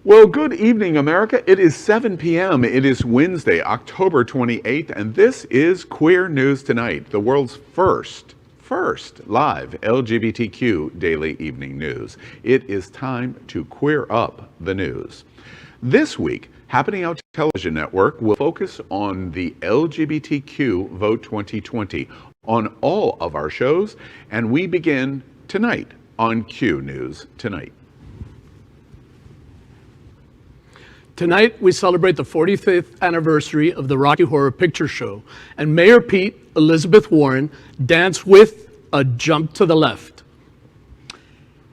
Well, good evening, America. It is 7 p.m. It is Wednesday, October 28th, and this is Queer News Tonight, the world's first live LGBTQ daily evening news. It is time to queer up the news. This week, Happening Out Television Network will focus on the LGBTQ Vote 2020 on all of our shows, and we begin tonight on Q News Tonight. Tonight, we celebrate the 45th anniversary of the Rocky Horror Picture Show, and Mayor Pete, Elizabeth Warren, dance with a jump to the left.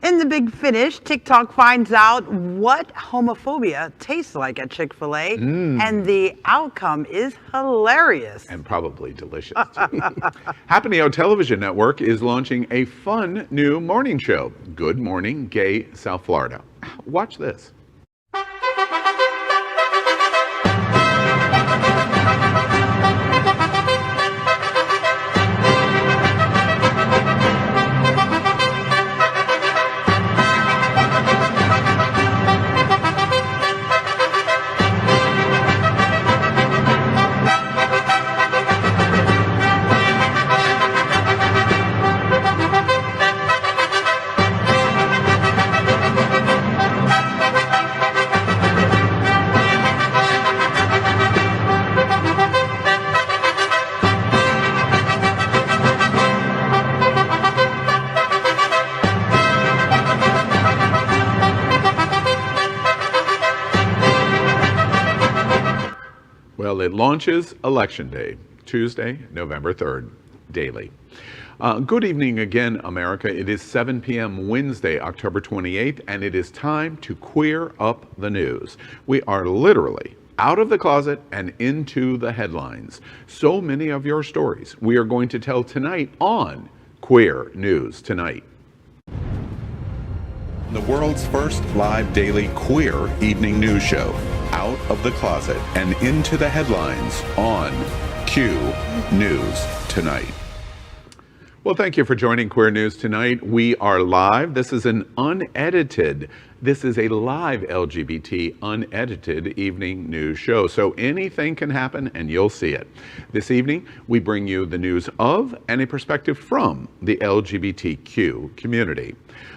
In the Big Finish, TikTok finds out what homophobia tastes like at Chick-fil-A, and the outcome is hilarious. And probably delicious, too. Happening Out Television Network is launching a fun new morning show, Good Morning Gay South Florida. Watch this. Well, it launches Election Day, Tuesday, November 3rd, daily. Good evening again, America. It is 7 p.m. Wednesday, October 28th, and it is time to queer up the news. We are literally out of the closet and into the headlines. So many of your stories we are going to tell tonight on Queer News Tonight. The world's first live daily queer evening news show, Out of the Closet and Into the Headlines on Q News Tonight. Well, thank you for joining Queer News Tonight. We are live. This is a live LGBT unedited evening news show. So anything can happen and you'll see it. This evening, we bring you the news of and a perspective from the LGBTQ community.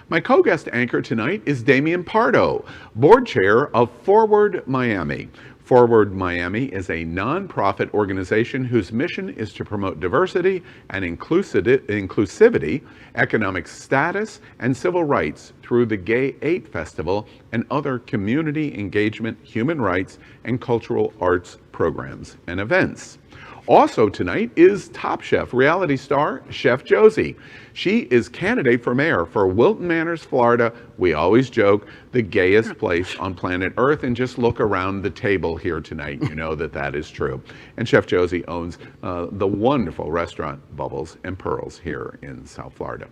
My co-guest anchor tonight is Damian Pardo, board chair of Forward Miami. Forward Miami is a nonprofit organization whose mission is to promote diversity and inclusivity, economic status, and civil rights through the Gay 8 Festival and other community engagement, human rights, and cultural arts programs and events. Also tonight is Top Chef reality star Chef Josie. She is candidate for mayor for Wilton Manors, Florida. We always joke, the gayest place on planet Earth, and just look around the table here tonight. You know that is true. And Chef Josie owns the wonderful restaurant Bubbles and Pearls here in South Florida.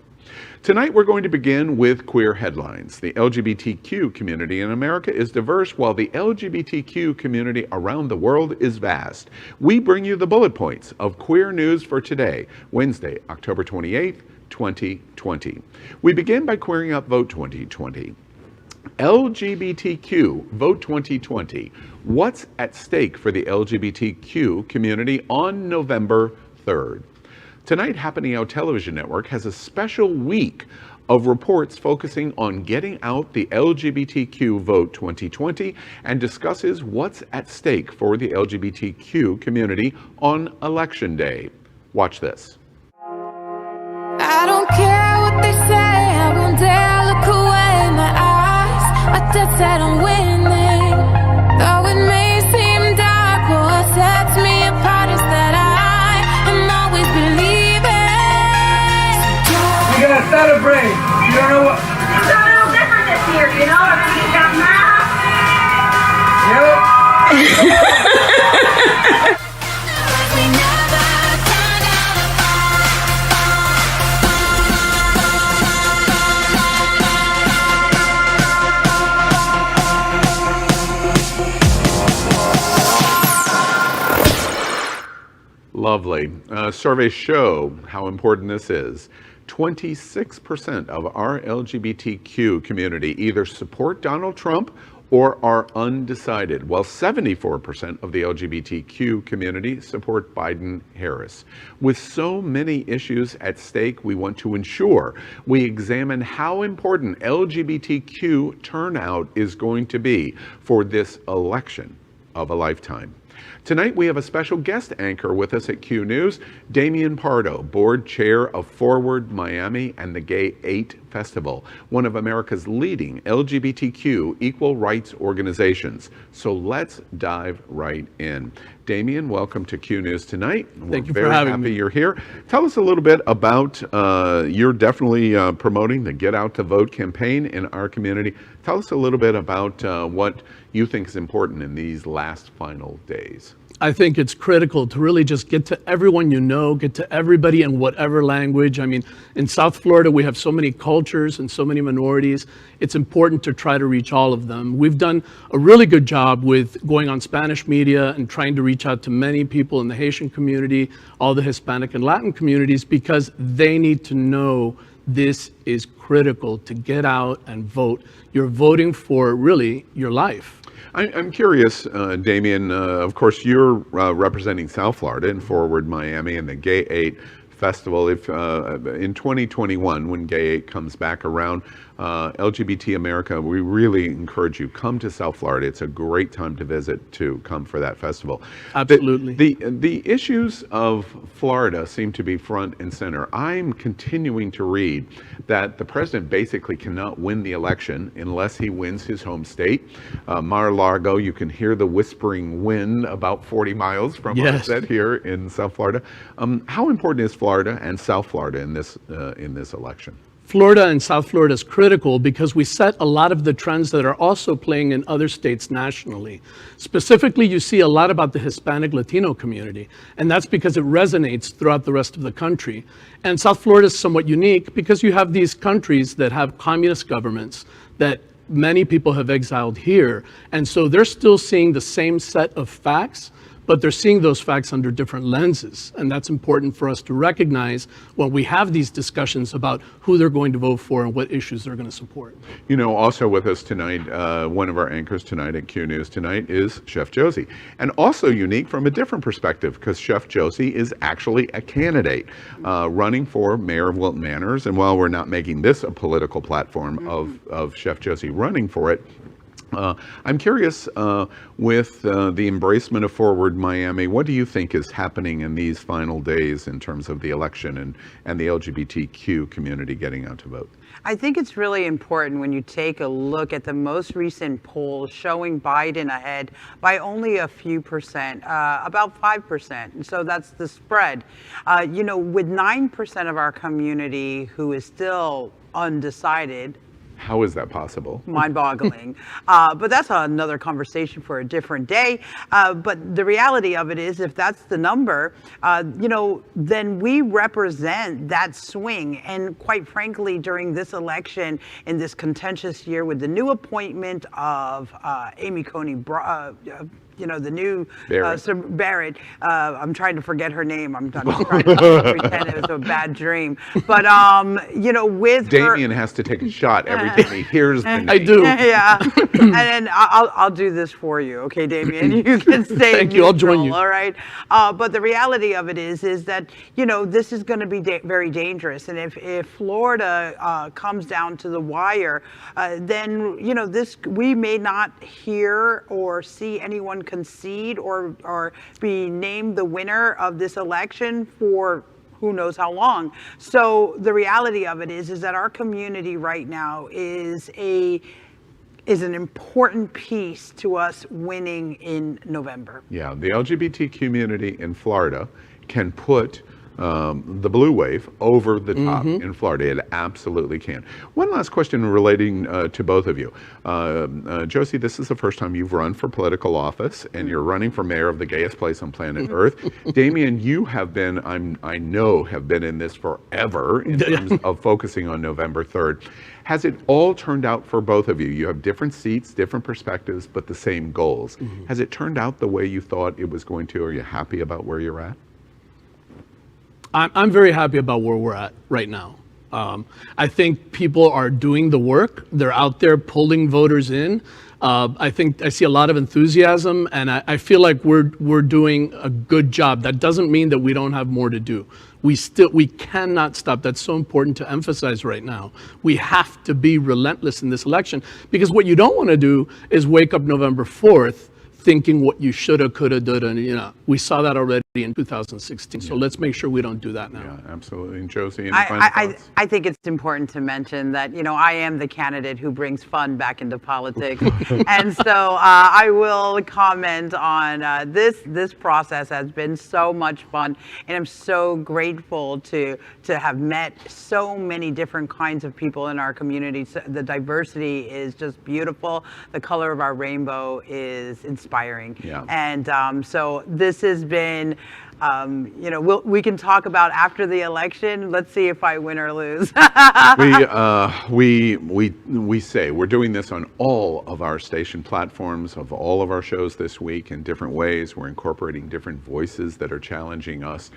Tonight we're going to begin with queer headlines. The LGBTQ community in America is diverse, while the LGBTQ community around the world is vast. We bring you the bullet points of queer news for today, Wednesday, October 28th, 2020. We begin by queering up Vote 2020. LGBTQ Vote 2020. What's at stake for the LGBTQ community on November 3rd? Tonight, Happening Out Television Network has a special week of reports focusing on getting out the LGBTQ Vote 2020 and discusses what's at stake for the LGBTQ community on Election Day. Watch this. I don't care what they say, I won't dare look away. My eyes are dead set on winning. Though it may seem dark, what sets me apart is that I am always believing. You gotta celebrate. You don't know what. It's a little different this year, you know? Everybody's got masks. Yep. Lovely. Surveys show how important this is. 26% of our LGBTQ community either support Donald Trump or are undecided, while 74% of the LGBTQ community support Biden-Harris. With so many issues at stake, we want to ensure we examine how important LGBTQ turnout is going to be for this election of a lifetime. Tonight, we have a special guest anchor with us at Q News, Damian Pardo, board chair of Forward Miami and the Gay 8 Festival, one of America's leading LGBTQ equal rights organizations. So let's dive right in. Damian, welcome to Q News tonight. Thank you for having me. You're here. Tell us a little bit about, you're definitely promoting the Get Out to Vote campaign in our community. Tell us a little bit about what you think is important in these last final days. I think it's critical to really just get to everyone you know, get to everybody in whatever language. I mean, in South Florida, we have so many cultures and so many minorities. It's important to try to reach all of them. We've done a really good job with going on Spanish media and trying to reach out to many people in the Haitian community, all the Hispanic and Latin communities, because they need to know this is critical to get out and vote. You're voting for really your life. I'm curious, Damian, of course, you're representing South Florida in Forward Miami and the Gay 8 Festival. If in 2021, when Gay 8 comes back around, LGBT America, we really encourage you, come to South Florida. It's a great time to visit, to come for that festival. Absolutely. The issues of Florida seem to be front and center. I'm continuing to read that the president basically cannot win the election unless he wins his home state. Mar-a-Lago, you can hear the whispering wind about 40 miles from us here in South Florida. How important is Florida and South Florida in this election? Florida and South Florida is critical because we set a lot of the trends that are also playing in other states nationally. Specifically, you see a lot about the Hispanic Latino community, and that's because it resonates throughout the rest of the country. And South Florida is somewhat unique because you have these countries that have communist governments that many people have exiled here. And so they're still seeing the same set of facts, but they're seeing those facts under different lenses. And that's important for us to recognize when we have these discussions about who they're going to vote for and what issues they're going to support. You know, also with us tonight, one of our anchors tonight at Q News tonight is Chef Josie. And also unique from a different perspective, because Chef Josie is actually a candidate running for mayor of Wilton Manors. And while we're not making this a political platform of Chef Josie running for it, I'm curious, with the embracement of Forward Miami, what do you think is happening in these final days in terms of the election and the LGBTQ community getting out to vote? I think it's really important when you take a look at the most recent poll showing Biden ahead by only a few percent, about 5%. And so that's the spread. You know, with 9% of our community who is still undecided. How is that possible? Mind-boggling. But that's another conversation for a different day. But the reality of it is, if that's the number, you know, then we represent that swing. And quite frankly, during this election, in this contentious year, with the new appointment of Amy Coney, you know, the new Barrett. I'm trying to forget her name. I'm trying to pretend it was a bad dream. But, you know, with Damian has to take a shot every time he hears the name. I do. Yeah. And then I'll do this for you, okay, Damian? You can stay Thank you. I'll join you. All right. But the reality of it is that, you know, this is going to be very dangerous. And if Florida comes down to the wire, then, you know, we may not hear or see anyone concede or be named the winner of this election for who knows how long. So the reality of it is that our community right now is an important piece to us winning in November. Yeah, the LGBT community in Florida can put the blue wave over the top in Florida. It absolutely can. One last question relating to both of you. Josie, this is the first time you've run for political office, and you're running for mayor of the gayest place on planet Earth. Damian, you have been, I know, have been in this forever in terms of focusing on November 3rd. Has it all turned out for both of you? You have different seats, different perspectives, but the same goals. Has it turned out the way you thought it was going to? Are you happy about where you're at? I'm very happy about where we're at right now. I think people are doing the work. They're out there pulling voters in. I think I see a lot of enthusiasm, and I feel like we're doing a good job. That doesn't mean that we don't have more to do. We cannot stop. That's so important to emphasize right now. We have to be relentless in this election, because what you don't want to do is wake up November 4th thinking what you shoulda, coulda, did, and we saw that already in 2016. So let's make sure we don't do that now. Yeah, absolutely. And Josie, any final thoughts? I think it's important to mention that, I am the candidate who brings fun back into politics. And so I will comment on this process has been so much fun. And I'm so grateful to have met so many different kinds of people in our community. So the diversity is just beautiful. The color of our rainbow is inspiring. Yeah. And so this has been, we can talk about after the election. Let's see if I win or lose. We say we're doing this on all of our station platforms of all of our shows this week in different ways. We're incorporating different voices that are challenging us.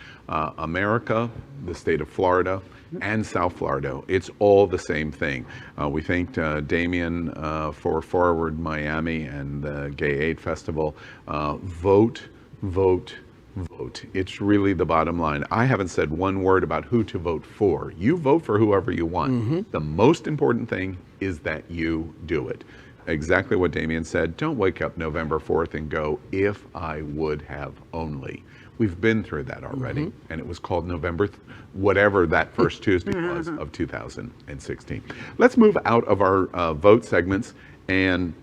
America, the state of Florida, and South Florida, it's all the same thing. We thanked Damien for Forward Miami and the Gay Aid Festival. Vote, vote, vote. It's really the bottom line. I haven't said one word about who to vote for. You vote for whoever you want. The most important thing is that you do it. Exactly what Damien said. Don't wake up November 4th and go, if I would have only. We've been through that already, and it was called November, whatever that first Tuesday was of 2016. Let's move out of our vote segments and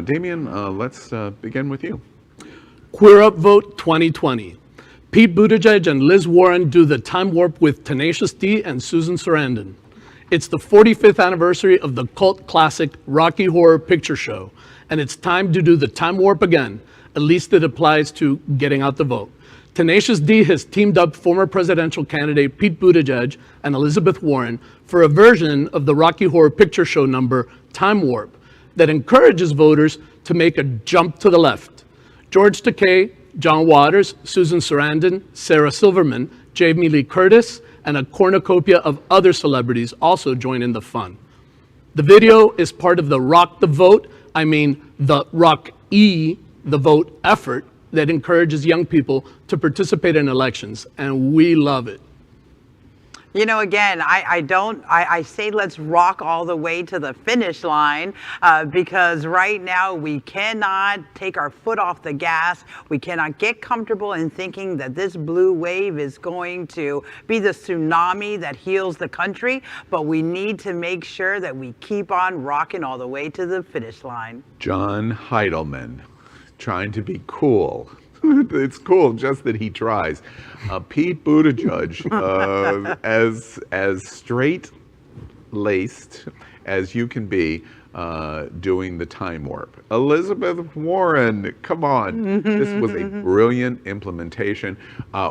Damien, let's begin with you. Queer Up Vote 2020. Pete Buttigieg and Liz Warren do the time warp with Tenacious D and Susan Sarandon. It's the 45th anniversary of the cult classic Rocky Horror Picture Show, and it's time to do the time warp again. At least it applies to getting out the vote. Tenacious D has teamed up former presidential candidate Pete Buttigieg and Elizabeth Warren for a version of the Rocky Horror Picture Show number Time Warp that encourages voters to make a jump to the left. George Takei, John Waters, Susan Sarandon, Sarah Silverman, Jamie Lee Curtis, and a cornucopia of other celebrities also join in the fun. The video is part of the Rock the Vote, the Rock the Vote effort that encourages young people to participate in elections, and we love it. Again, I say let's rock all the way to the finish line because right now we cannot take our foot off the gas. We cannot get comfortable in thinking that this blue wave is going to be the tsunami that heals the country, but we need to make sure that we keep on rocking all the way to the finish line. John Heidelman, trying to be cool. It's cool just that he tries. Pete Buttigieg, as straight-laced as you can be, doing the time warp. Elizabeth Warren, come on. This was a brilliant implementation.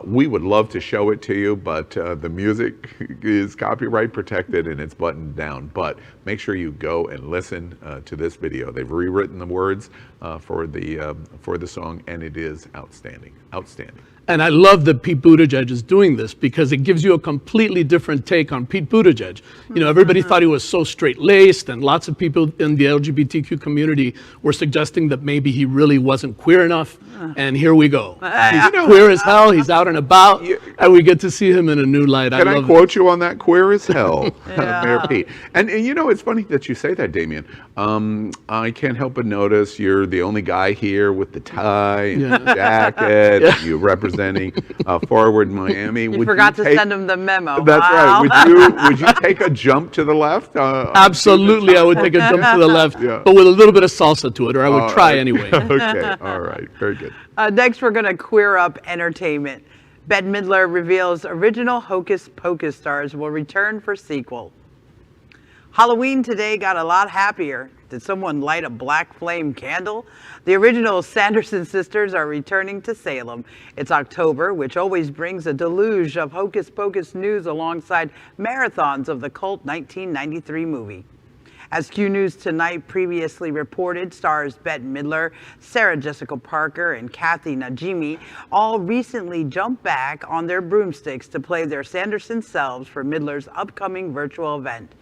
We would love to show it to you, but the music is copyright protected and it's buttoned down. But make sure you go and listen to this video. They've rewritten the words for the song, and it is outstanding. Outstanding. And I love that Pete Buttigieg is doing this because it gives you a completely different take on Pete Buttigieg. Everybody thought he was so straight-laced, and lots of people in the LGBTQ community were suggesting that maybe he really wasn't queer enough. And here we go. He's queer as hell. He's out and about, and we get to see him in a new light. Can I quote you on that? Queer as hell, Mayor Pete. And it's funny that you say that, Damien. I can't help but notice you're the only guy here with the tie and the jacket. Yeah. You representing Forward Miami. You forgot to send him the memo. That's right. Would you take a jump to the left? Absolutely, I would take a jump to the left, but with a little bit of salsa to it, or I would try anyway. Okay, all right, very good. Next, we're going to queer up entertainment. Bette Midler reveals original Hocus Pocus stars will return for sequel. Halloween today got a lot happier. Did someone light a black flame candle? The original Sanderson sisters are returning to Salem. It's October, which always brings a deluge of Hocus Pocus news alongside marathons of the cult 1993 movie. As Q News Tonight previously reported, stars Bette Midler, Sarah Jessica Parker, and Kathy Najimy all recently jumped back on their broomsticks to play their Sanderson selves for Midler's upcoming virtual event.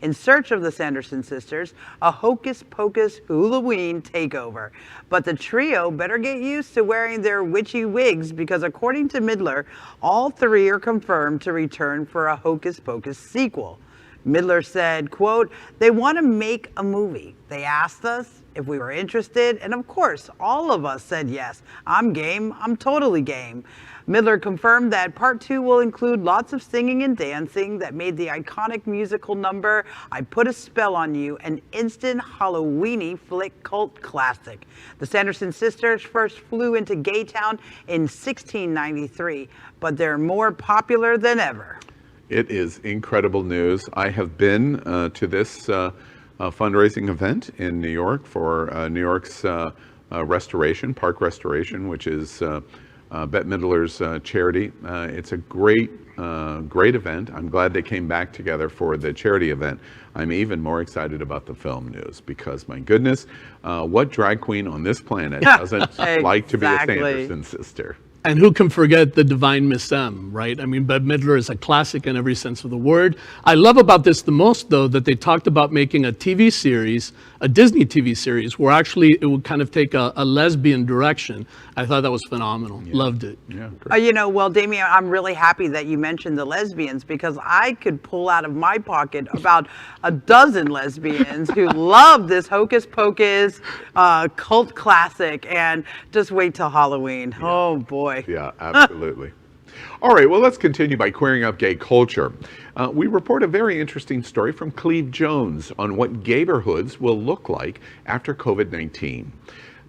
In search of the Sanderson sisters, a hocus pocus Halloween takeover. But the trio better get used to wearing their witchy wigs because according to Midler, all three are confirmed to return for a hocus pocus sequel. Midler said, quote, "They want to make a movie. They asked us if we were interested, and of course, all of us said yes. I'm game. I'm totally game." Midler confirmed that part 2 will include lots of singing and dancing that made the iconic musical number "I Put a Spell on You" an instant Halloweeny flick cult classic. The Sanderson sisters first flew into Gaytown in 1693, but they're more popular than ever. It is incredible news. I have been to this fundraising event in New York for New York's restoration, park restoration, which is Bette Midler's charity. It's a great event. I'm glad they came back together for the charity event. I'm even more excited about the film news because, my goodness, what drag queen on this planet doesn't like to be a Sanderson sister? And who can forget the divine Miss M, right? I mean, Bette Midler is a classic in every sense of the word. I love about this the most, though, that they talked about making a TV series, a Disney TV series, where actually it would kind of take a lesbian direction. I thought that was phenomenal. Yeah. Loved it. Yeah, great. You know, well, Damien, I'm really happy that you mentioned the lesbians because I could pull out of my pocket about a dozen lesbians who love this hocus pocus cult classic, and just wait till Halloween. Yeah. Oh boy. Yeah, absolutely. All right, well, let's continue by queering up gay culture. We report a very interesting story from Cleve Jones on what gayborhoods will look like after COVID-19.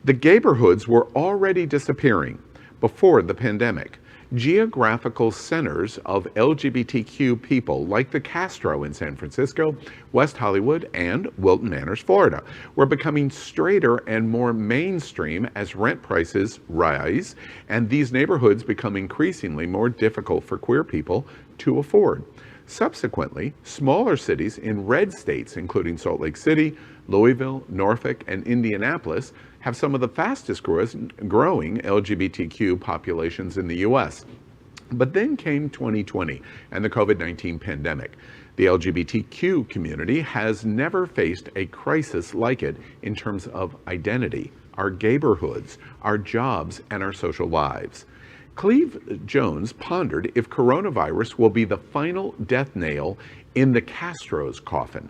The gayborhoods were already disappearing before the pandemic. Geographical centers of LGBTQ people like the Castro in San Francisco, West Hollywood, and Wilton Manors, Florida, were becoming straighter and more mainstream as rent prices rise, and these neighborhoods become increasingly more difficult for queer people to afford. Subsequently, smaller cities in red states, including Salt Lake City, Louisville, Norfolk, and Indianapolis, have some of the fastest growing LGBTQ populations in the U.S. But then came 2020 and the COVID-19 pandemic. The LGBTQ community has never faced a crisis like it in terms of identity, our gayborhoods, our jobs, and our social lives. Cleve Jones pondered if coronavirus will be the final death nail in the Castro's coffin.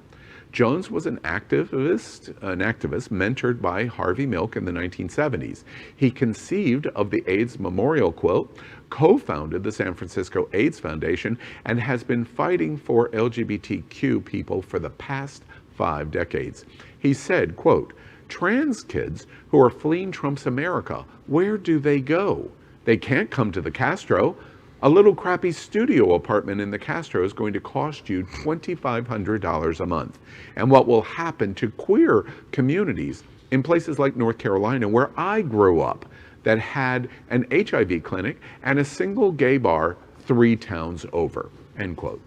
Jones was an activist mentored by Harvey Milk in the 1970s. He conceived of the AIDS Memorial Quilt, co-founded the San Francisco AIDS Foundation, and has been fighting for LGBTQ people for the past 5 decades. He said, quote, "Trans kids who are fleeing Trump's America, where do they go? They can't come to the Castro. A little crappy studio apartment in the Castro is going to cost you $2,500 a month. And what will happen to queer communities in places like North Carolina, where I grew up, that had an HIV clinic and a single gay bar 3 towns over," end quote.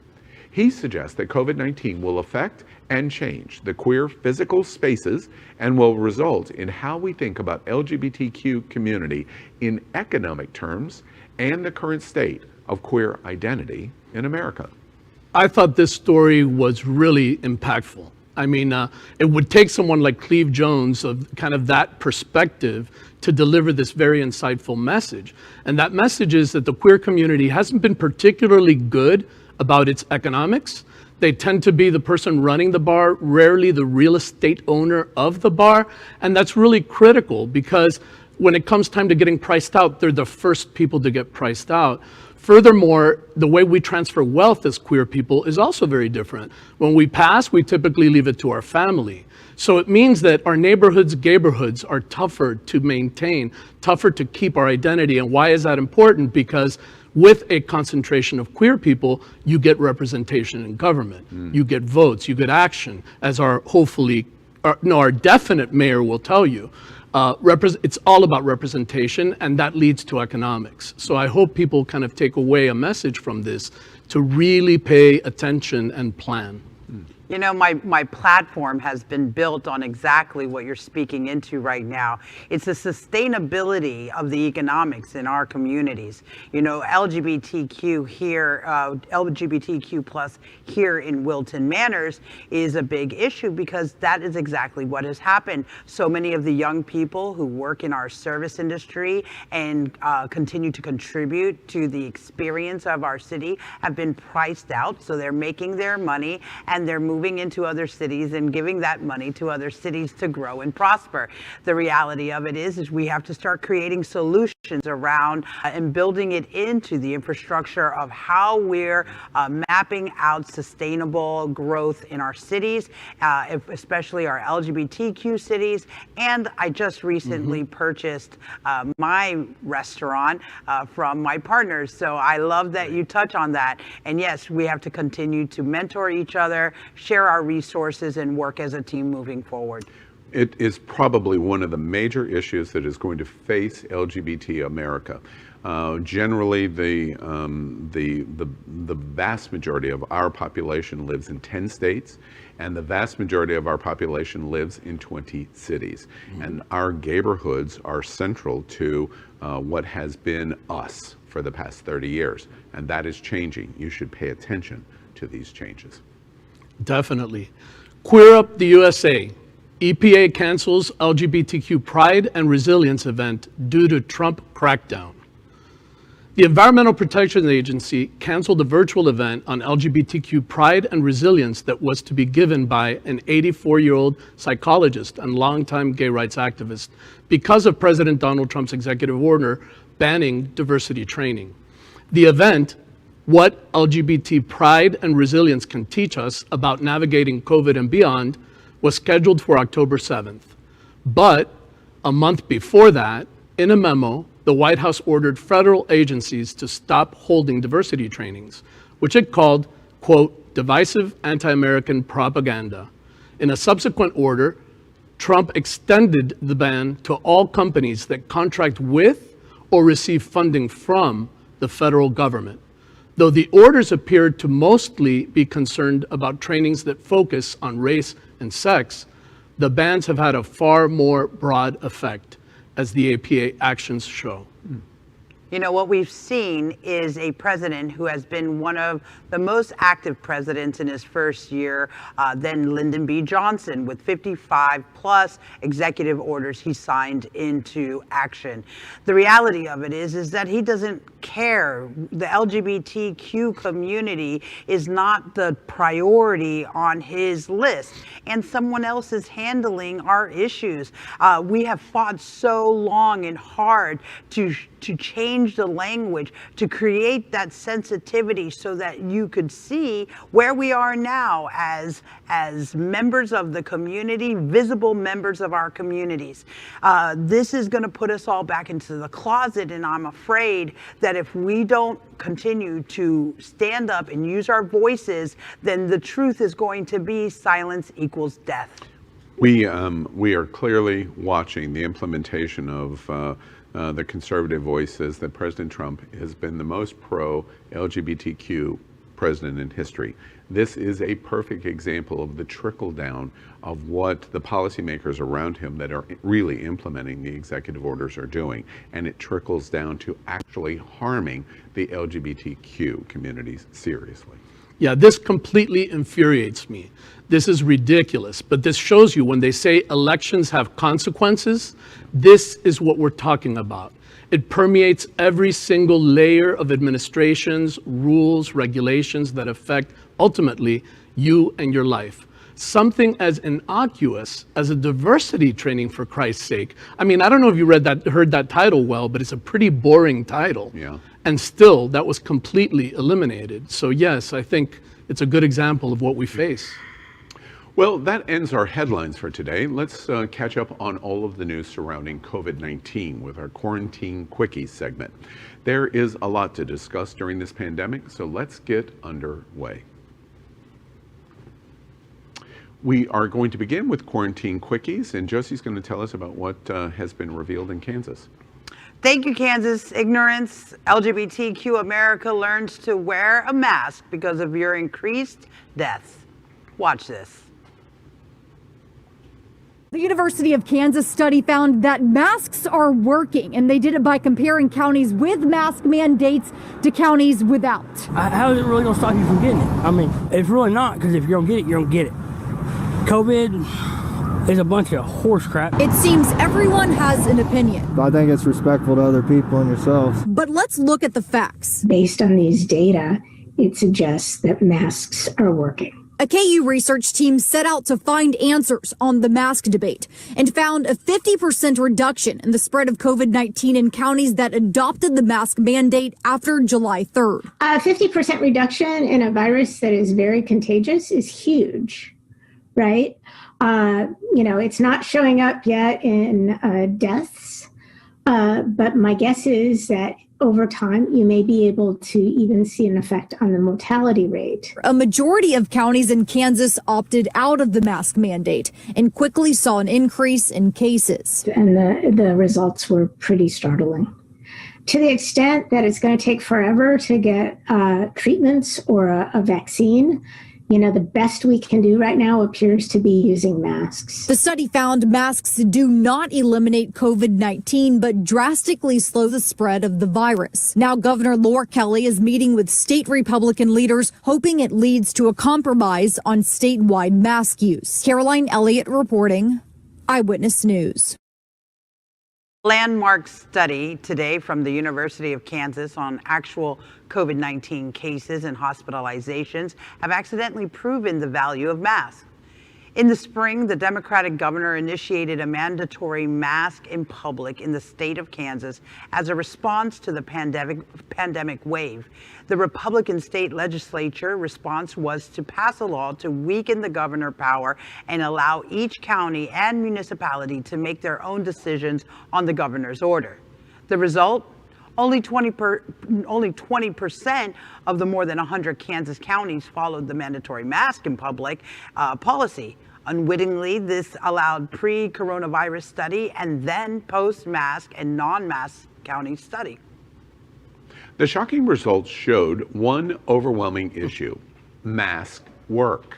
He suggests that COVID-19 will affect and change the queer physical spaces and will result in how we think about LGBTQ community in economic terms and the current state of queer identity in America. I thought this story was really impactful. I mean, it would take someone like Cleve Jones of kind of that perspective to deliver this very insightful message. And that message is that the queer community hasn't been particularly good about its economics. They tend to be the person running the bar, rarely the real estate owner of the bar. And that's really critical because when it comes time to getting priced out, they're the first people to get priced out. Furthermore, the way we transfer wealth as queer people is also very different. When we pass, we typically leave it to our family. So it means that our neighborhoods, gayborhoods are tougher to maintain, tougher to keep our identity. And why is that important? Because with a concentration of queer people, you get representation in government, you get votes, you get action, as our definite mayor will tell you. It's all about representation, and that leads to economics. So I hope people kind of take away a message from this to really pay attention and plan. You know, my platform has been built on exactly what you're speaking into right now. It's the sustainability of the economics in our communities. You know, LGBTQ here, LGBTQ plus here in Wilton Manors is a big issue because that is exactly what has happened. So many of the young people who work in our service industry and continue to contribute to the experience of our city have been priced out. So they're making their money and they're moving into other cities and giving that money to other cities to grow and prosper. The reality of it is we have to start creating solutions around and building it into the infrastructure of how we're mapping out sustainable growth in our cities, especially our LGBTQ cities. And I just recently purchased my restaurant from my partners. So I love that you touch on that. And yes, we have to continue to mentor each other, share our resources, and work as a team moving forward. It is probably one of the major issues that is going to face LGBT America. Generally, the vast majority of our population lives in 10 states, and the vast majority of our population lives in 20 cities. And our neighborhoods are central to what has been us for the past 30 years, and that is changing. You should pay attention to these changes. Definitely. Queer Up the USA. EPA cancels LGBTQ Pride and Resilience event due to Trump crackdown. The Environmental Protection Agency canceled a virtual event on LGBTQ Pride and Resilience that was to be given by an 84-year-old psychologist and longtime gay rights activist because of President Donald Trump's executive order banning diversity training. The event, What LGBT Pride and Resilience Can Teach Us About Navigating COVID and Beyond, was scheduled for October 7th. But a month before that, in a memo, the White House ordered federal agencies to stop holding diversity trainings, which it called, quote, divisive anti-American propaganda. In a subsequent order, Trump extended the ban to all companies that contract with or receive funding from the federal government. Though the orders appeared to mostly be concerned about trainings that focus on race and sex, the bans have had a far more broad effect, as the APA actions show. You know, what we've seen is a president who has been one of the most active presidents in his first year than Lyndon B. Johnson, with 55 plus executive orders he signed into action. The reality of it is that he doesn't care. The LGBTQ community is not the priority on his list, and someone else is handling our issues. We have fought so long and hard to change the language, to create that sensitivity so that you could see where we are now as members of the community, visible members of our communities. This is going to put us all back into the closet, and I'm afraid that if we don't continue to stand up and use our voices, then the truth is going to be silence equals death. We are clearly watching the implementation of the conservative voices that President Trump has been the most pro-LGBTQ president in history. This is a perfect example of the trickle down of what the policymakers around him that are really implementing the executive orders are doing. And it trickles down to actually harming the LGBTQ communities seriously. Yeah, this completely infuriates me. This is ridiculous, but this shows you when they say elections have consequences, this is what we're talking about. It permeates every single layer of administrations, rules, regulations that affect, ultimately, you and your life. Something as innocuous as a diversity training, for Christ's sake. I mean, I don't know if you heard that title well, but it's a pretty boring title. Yeah. And still, that was completely eliminated. So yes, I think it's a good example of what we face. Well, that ends our headlines for today. Let's catch up on all of the news surrounding COVID-19 with our Quarantine Quickies segment. There is a lot to discuss during this pandemic, so let's get underway. We are going to begin with Quarantine Quickies, and Josie's going to tell us about what has been revealed in Kansas. Thank you, Kansas. Ignorance. LGBTQ America learns to wear a mask because of your increased deaths. Watch this. The University of Kansas study found that masks are working, and they did it by comparing counties with mask mandates to counties without. How is it really going to stop you from getting it? I mean, it's really not, because if you're going to get it, you're going to get it. COVID is a bunch of horse crap. It seems everyone has an opinion. I think it's respectful to other people and yourself. But let's look at the facts. Based on these data, it suggests that masks are working. A KU research team set out to find answers on the mask debate and found a 50% reduction in the spread of COVID-19 in counties that adopted the mask mandate after July 3rd. A 50% reduction in a virus that is very contagious is huge, right? It's not showing up yet in deaths, but my guess is that over time, you may be able to even see an effect on the mortality rate. A majority of counties in Kansas opted out of the mask mandate and quickly saw an increase in cases. And the results were pretty startling. To the extent that it's going to take forever to get treatments or a vaccine, the best we can do right now appears to be using masks. The study found masks do not eliminate COVID-19, but drastically slow the spread of the virus. Now, Governor Laura Kelly is meeting with state Republican leaders, hoping it leads to a compromise on statewide mask use. Caroline Elliott reporting, Eyewitness News. Landmark study today from the University of Kansas on actual COVID-19 cases and hospitalizations have accidentally proven the value of masks. In the spring, the Democratic governor initiated a mandatory mask in public in the state of Kansas as a response to the pandemic wave. The Republican state legislature response was to pass a law to weaken the governor's power and allow each county and municipality to make their own decisions on the governor's order. The result? Only 20% of the more than 100 Kansas counties followed the mandatory mask in public policy. Unwittingly, this allowed pre-coronavirus study and then post-mask and non-mask county study. The shocking results showed one overwhelming issue: masks work.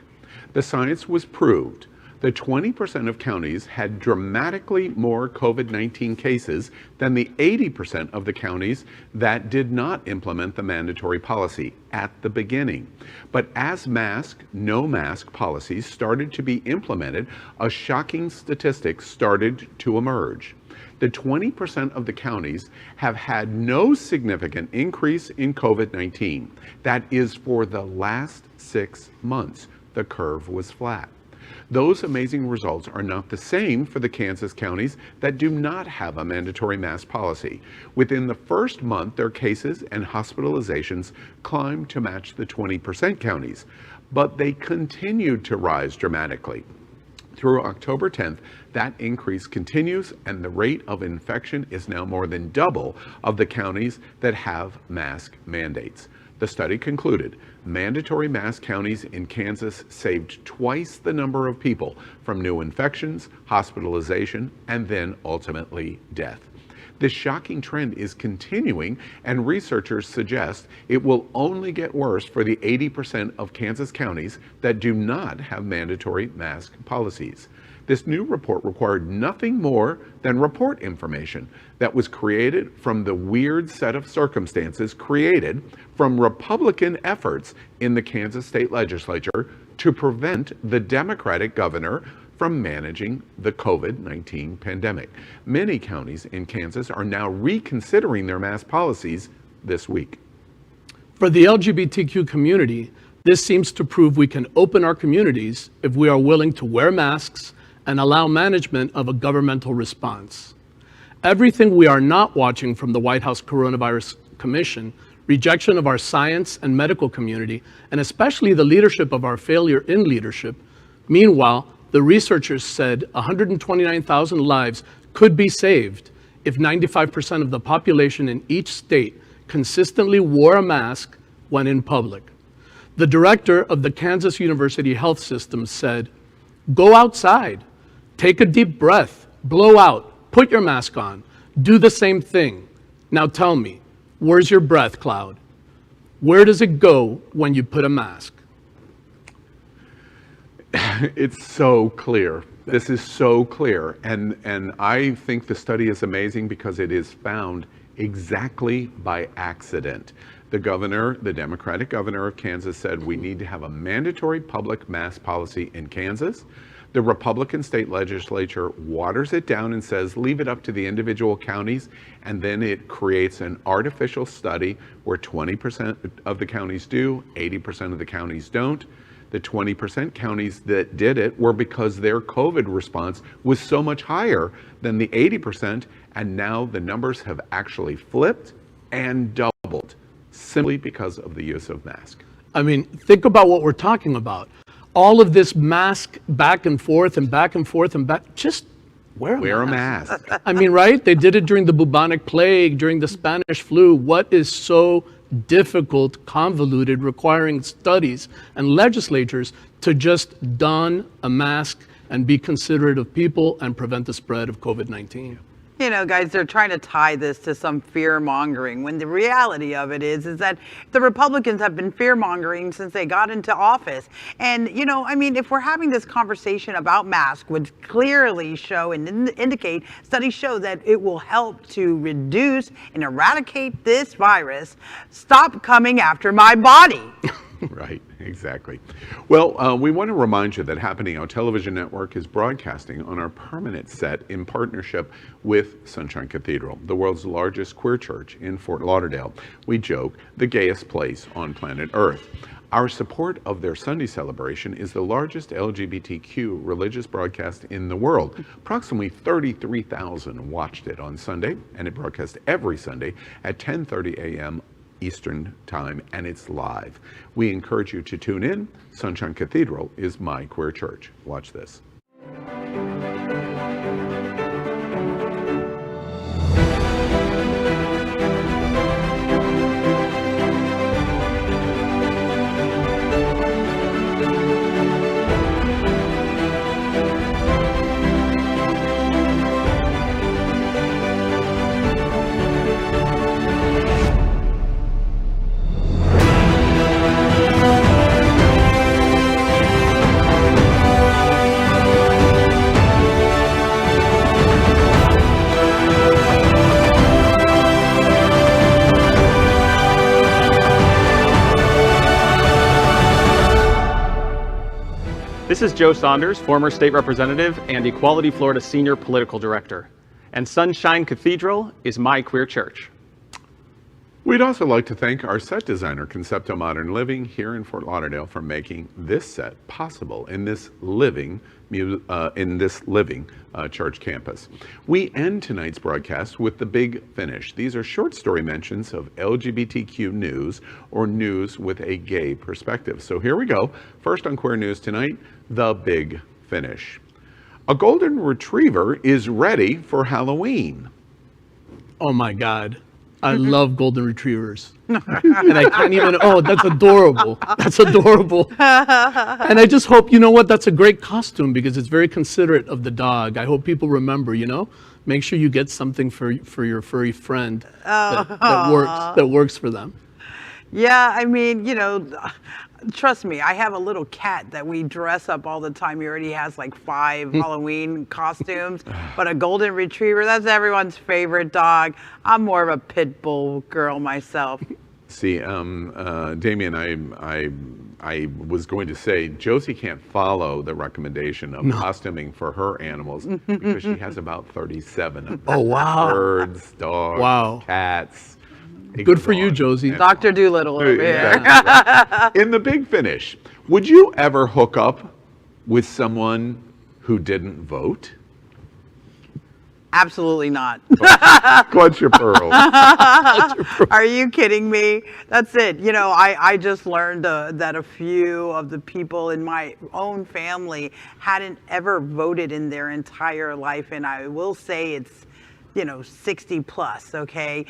The science was proved. The 20% of counties had dramatically more COVID-19 cases than the 80% of the counties that did not implement the mandatory policy at the beginning. But as no mask policies started to be implemented, a shocking statistic started to emerge. The 20% of the counties have had no significant increase in COVID-19. That is for the last 6 months. The curve was flat. Those amazing results are not the same for the Kansas counties that do not have a mandatory mask policy. Within the first month, their cases and hospitalizations climbed to match the 20% counties, but they continued to rise dramatically. Through October 10th, that increase continues, and the rate of infection is now more than double of the counties that have mask mandates. The study concluded mandatory mask counties in Kansas saved twice the number of people from new infections, hospitalization, and then ultimately death. This shocking trend is continuing, and researchers suggest it will only get worse for the 80% of Kansas counties that do not have mandatory mask policies. This new report required nothing more than report information that was created from the weird set of circumstances created from Republican efforts in the Kansas state legislature to prevent the Democratic governor from managing the COVID-19 pandemic. Many counties in Kansas are now reconsidering their mask policies this week. For the LGBTQ community, this seems to prove we can open our communities if we are willing to wear masks and allow management of a governmental response. Everything we are not watching from the White House Coronavirus Commission, rejection of our science and medical community, and especially the leadership of our failure in leadership. Meanwhile, the researchers said 129,000 lives could be saved if 95% of the population in each state consistently wore a mask when in public. The director of the Kansas University Health System said, "Go outside, take a deep breath, blow out, put your mask on, do the same thing. Now tell me, where's your breath cloud? Where does it go when you put a mask?" It's so clear. This is so clear. And I think the study is amazing because it is found exactly by accident. The governor, the Democratic governor of Kansas, said we need to have a mandatory public mask policy in Kansas. The Republican state legislature waters it down and says leave it up to the individual counties, and then it creates an artificial study where 20% of the counties do, 80% of the counties don't. The 20% counties that did it were because their COVID response was so much higher than the 80%, and now the numbers have actually flipped and doubled simply because of the use of masks. I mean, think about what we're talking about. All of this mask back and forth and back and forth and back, just wear a mask. I mean, right? They did it during the bubonic plague, during the Spanish flu. What is so difficult, convoluted, requiring studies and legislatures to just don a mask and be considerate of people and prevent the spread of COVID-19? You know, guys, they're trying to tie this to some fear mongering when the reality of it is that the Republicans have been fear mongering since they got into office. And, you know, I mean, if we're having this conversation about masks, would clearly show and indicate, studies show that it will help to reduce and eradicate this virus. Stop coming after my body. Right, exactly. Well, we want to remind you that Happening Out Television Network is broadcasting on our permanent set in partnership with Sunshine Cathedral, the world's largest queer church in Fort Lauderdale. We joke, the gayest place on planet Earth. Our support of their Sunday celebration is the largest LGBTQ religious broadcast in the world. Approximately 33,000 watched it on Sunday, and it broadcast every Sunday at 10:30 a.m. Eastern Time, and it's live. We encourage you to tune in. Sunshine Cathedral is my queer church. Watch this. This is Joe Saunders, former state representative and Equality Florida senior political director. And Sunshine Cathedral is my queer church. We'd also like to thank our set designer, Concepto Modern Living, here in Fort Lauderdale for making this set possible in this living church campus. We end tonight's broadcast with The Big Finish. These are short story mentions of LGBTQ news or news with a gay perspective. So here we go. First on Queer News tonight, The Big Finish. A golden retriever is ready for Halloween. Oh my God. I love golden retrievers. And I can't even, oh, that's adorable. That's adorable. And I just hope, you know what, that's a great costume because it's very considerate of the dog. I hope people remember, you know, make sure you get something for your furry friend that works for them. Yeah, I mean, you know, trust me, I have a little cat that we dress up all the time. He already has like 5 Halloween costumes, but a golden retriever, that's everyone's favorite dog. I'm more of a pit bull girl myself. See, Damien, I was going to say, Josie can't follow the recommendation of costuming for her animals because she has about 37 of them. Oh, wow. Birds, dogs, cats. Good for you, Josie. Dr. Doolittle over here. Exactly. In The Big Finish, would you ever hook up with someone who didn't vote? Absolutely not. Clutch your pearls. Are you kidding me? That's it. You know, I just learned that a few of the people in my own family hadn't ever voted in their entire life. And I will say it's, you know, 60 plus, okay,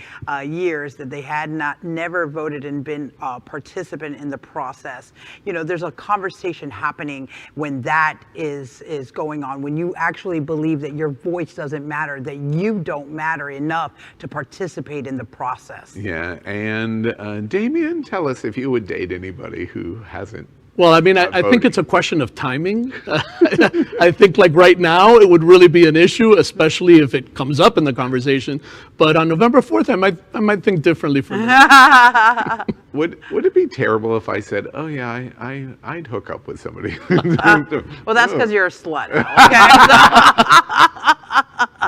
years that they had never voted and been a participant in the process. You know, there's a conversation happening when that is going on, when you actually believe that your voice doesn't matter, that you don't matter enough to participate in the process. Yeah, and Damien, tell us if you would date anybody who hasn't Well, I mean, I think it's a question of timing. I think like right now, it would really be an issue, especially if it comes up in the conversation. But on November 4th, I might think differently for me. Would it be terrible if I said, oh yeah, I'd hook up with somebody? Well, that's because you're a slut.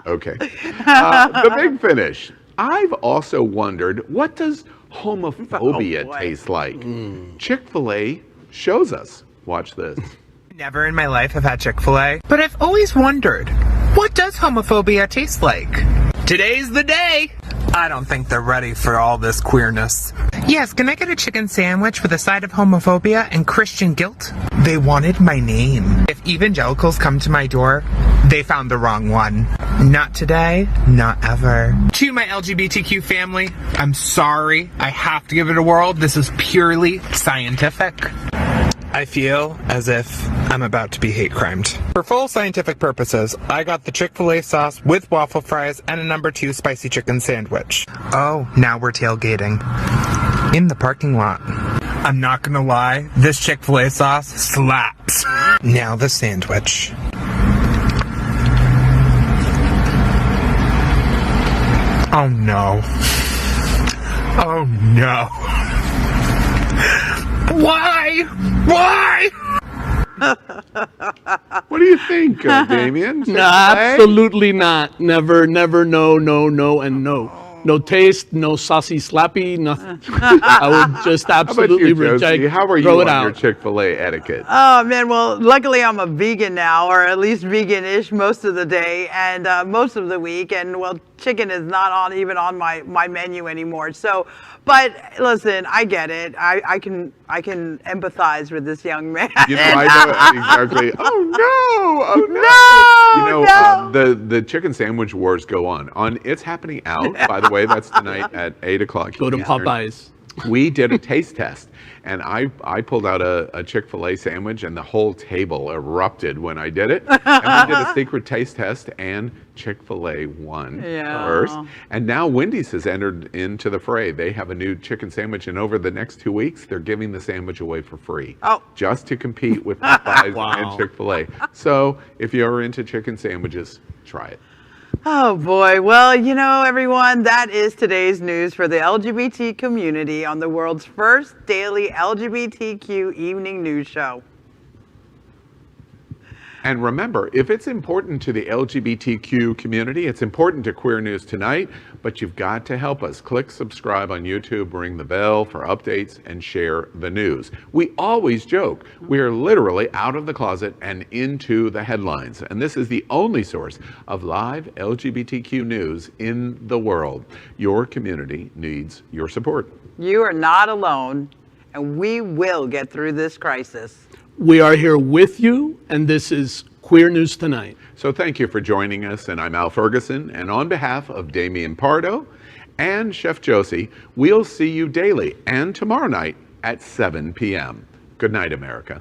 Okay. The big finish. I've also wondered, what does homophobia taste like? Chick-fil-A shows us. Watch this. Never in my life have had Chick-fil-A, but I've always wondered, what does homophobia taste like? Today's the day! I don't think they're ready for all this queerness. Yes, can I get a chicken sandwich with a side of homophobia and Christian guilt? They wanted my name. If evangelicals come to my door, they found the wrong one. Not today, not ever. To my LGBTQ family, I'm sorry. I have to give it a whirl. This is purely scientific. I feel as if I'm about to be hate crimed. For full scientific purposes, I got the Chick-fil-A sauce with waffle fries and a number 2 spicy chicken sandwich. Oh, now we're tailgating. In the parking lot. I'm not gonna lie, this Chick-fil-A sauce slaps. Now the sandwich. Oh no. Oh no. Why? Why? What do you think, Damien? No, absolutely not. Never, never, no, no, no, and no. No taste, no saucy slappy, nothing. I would just absolutely reject. How are you throw it on out. your Chick-fil-A etiquette? Oh man, well, luckily I'm a vegan now, or at least vegan-ish most of the day and most of the week. And well, chicken is not even on my menu anymore. So, but listen, I get it. I can empathize with this young man. You know, I know exactly. Oh no! Oh no! You know, the chicken sandwich wars go on. It's happening out. By the way, that's tonight at 8 o'clock. Go to Popeyes. We did a taste test, and I pulled out a Chick-fil-A sandwich, and the whole table erupted when I did it. And we did a secret taste test, and Chick-fil-A won first. And now Wendy's has entered into the fray. They have a new chicken sandwich, and over the next 2 weeks, they're giving the sandwich away for free. Just to compete with Popeyes and Chick-fil-A. So if you're into chicken sandwiches, try it. Oh boy. Well, you know, everyone, that is today's news for the LGBT community on the world's first daily LGBTQ evening news show. And remember, if it's important to the LGBTQ community, it's important to Queer News Tonight, but you've got to help us. Click subscribe on YouTube, ring the bell for updates, and share the news. We always joke, we are literally out of the closet and into the headlines. And this is the only source of live LGBTQ news in the world. Your community needs your support. You are not alone, and we will get through this crisis. We are here with you, and this is Queer News Tonight. So thank you for joining us, and I'm Al Ferguson, and on behalf of Damian Pardo and Chef Josie, we'll see you daily and tomorrow night at 7 p.m. Good night, America.